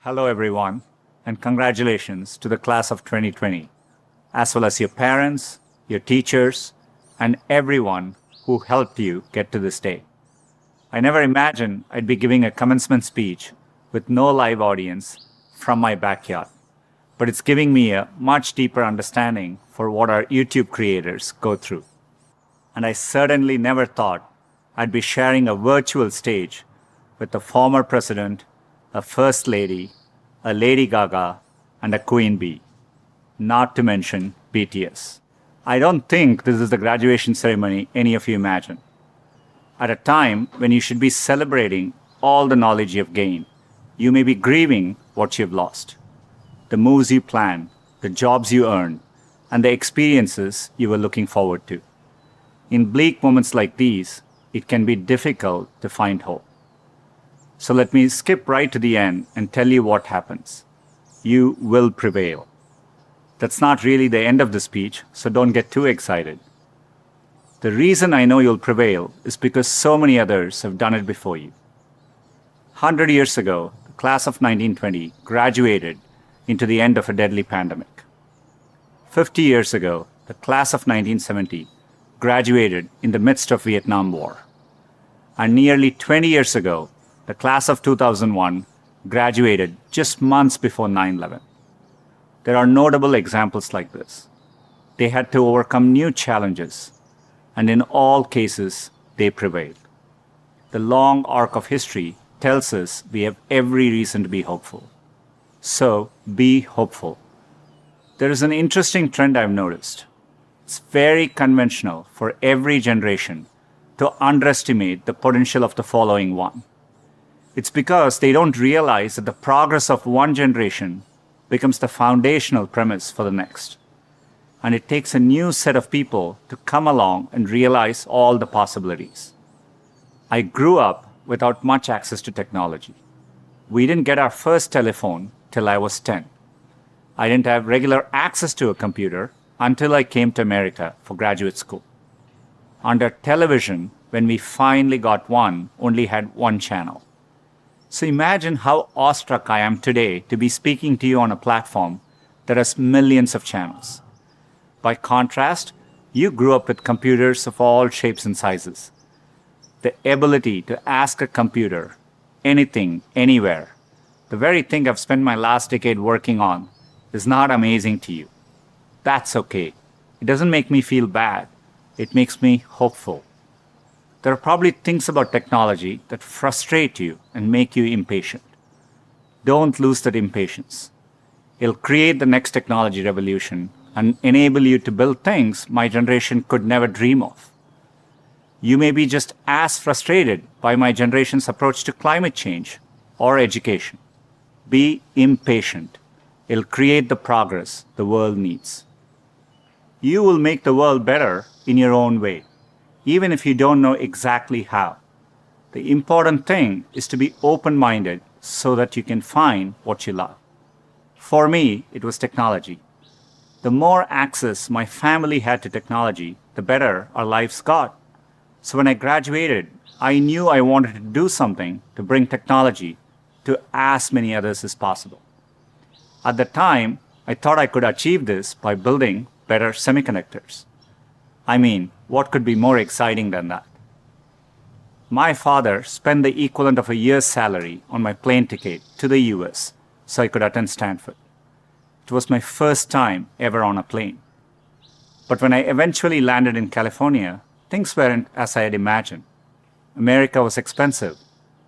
Hello, everyone, and congratulations to the class of 2020, as well as your parents, your teachers, and everyone who helped you get to this day. I never imagined I'd be giving a commencement speech with no live audience from my backyard, but it's giving me a much deeper understanding for what our YouTube creators go through. And I certainly never thought I'd be sharing a virtual stage with a former president, a first lady, a Lady Gaga, and a Queen Bee, not to mention BTS. I don't think this is the graduation ceremony any of you imagine. At a time when you should be celebrating all the knowledge you've gained, you may be grieving what you've lost. The moves you planned, the jobs you earned, and the experiences you were looking forward to. In bleak moments like these, it can be difficult to find hope. So let me skip right to the end and tell you what happens. You will prevail. That's not really the end of the speech, so don't get too excited. The reason I know you'll prevail is because so many others have done it before you. 100 years ago, the class of 1920 graduated into the end of a deadly pandemic. 50 years ago, the class of 1970 graduated in the midst of Vietnam War. And nearly 20 years ago, the class of 2001 graduated just months before 9/11. There are notable examples like this. They had to overcome new challenges, and in all cases, they prevailed. The long arc of history tells us we have every reason to be hopeful. So, be hopeful. There is an interesting trend I've noticed. It's very conventional for every generation to underestimate the potential of the following one. It's because they don't realize that the progress of one generation becomes the foundational premise for the next. And it takes a new set of people to come along and realize all the possibilities. I grew up without much access to technology. We didn't get our first telephone till I was 10. I didn't have regular access to a computer until I came to America for graduate school. Under television, when we finally got one, only had one channel. So imagine how awestruck I am today to be speaking to you on a platform that has millions of channels. By contrast, you grew up with computers of all shapes and sizes. The ability to ask a computer anything, anywhere, the very thing I've spent my last decade working on, is not amazing to you. That's okay. It doesn't make me feel bad. It makes me hopeful. There are probably things about technology that frustrate you and make you impatient. Don't lose that impatience. It'll create the next technology revolution and enable you to build things my generation could never dream of. You may be just as frustrated by my generation's approach to climate change or education. Be impatient. It'll create the progress the world needs. You will make the world better in your own way, even if you don't know exactly how. The important thing is to be open-minded so that you can find what you love. For me, it was technology. The more access my family had to technology, the better our lives got. So when I graduated, I knew I wanted to do something to bring technology to as many others as possible. At the time, I thought I could achieve this by building better semiconductors. I mean, what could be more exciting than that? My father spent the equivalent of a year's salary on my plane ticket to the US so I could attend Stanford. It was my first time ever on a plane. But when I eventually landed in California, things weren't as I had imagined. America was expensive.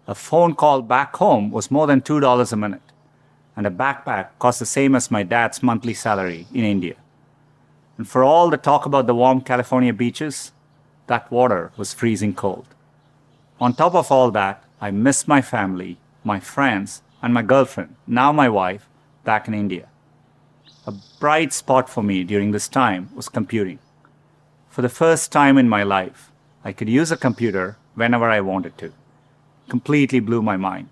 A phone call back home was more than $2 a minute, and a backpack cost the same as my dad's monthly salary in India. And for all the talk about the warm California beaches, that water was freezing cold. On top of all that, I missed my family, my friends, and my girlfriend, now my wife, back in India. A bright spot for me during this time was computing. For the first time in my life, I could use a computer whenever I wanted to. Completely blew my mind.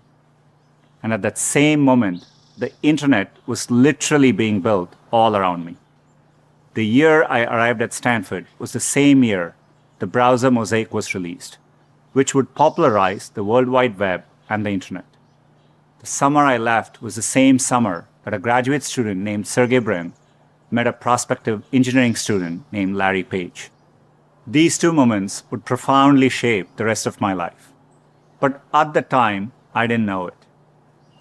And at that same moment, the internet was literally being built all around me. The year I arrived at Stanford was the same year the browser Mosaic was released, which would popularize the World Wide Web and the internet. The summer I left was the same summer that a graduate student named Sergey Brin met a prospective engineering student named Larry Page. These two moments would profoundly shape the rest of my life. But at the time, I didn't know it.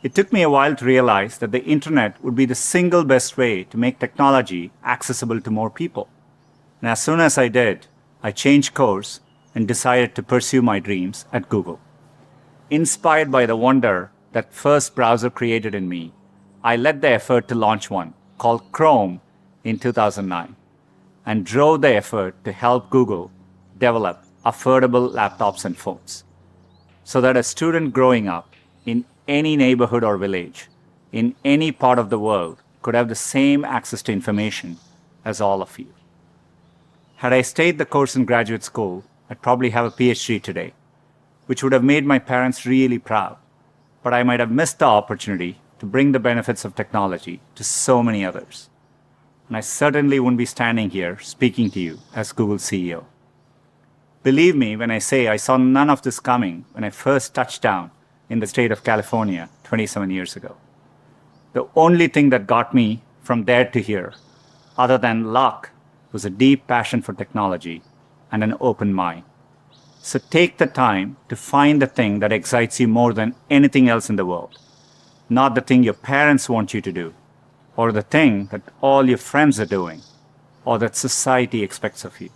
It took me a while to realize that the internet would be the single best way to make technology accessible to more people. And as soon as I did, I changed course and decided to pursue my dreams at Google. Inspired by the wonder that first browser created in me, I led the effort to launch one called Chrome in 2009 and drove the effort to help Google develop affordable laptops and phones so that a student growing up in any neighborhood or village in any part of the world could have the same access to information as all of you. Had I stayed the course in graduate school, I'd probably have a PhD today, which would have made my parents really proud, but I might have missed the opportunity to bring the benefits of technology to so many others. And I certainly wouldn't be standing here speaking to you as Google's CEO. Believe me when I say I saw none of this coming when I first touched down in the state of California 27 years ago. The only thing that got me from there to here, other than luck, was a deep passion for technology and an open mind. So take the time to find the thing that excites you more than anything else in the world, not the thing your parents want you to do, or the thing that all your friends are doing, or that society expects of you.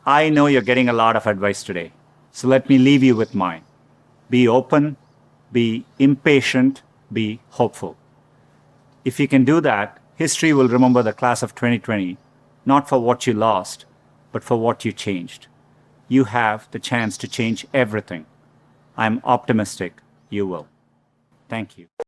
I know you're getting a lot of advice today, so let me leave you with mine. Be open, be impatient, be hopeful. If you can do that, history will remember the class of 2020, not for what you lost, but for what you changed. You have the chance to change everything. I'm optimistic you will. Thank you.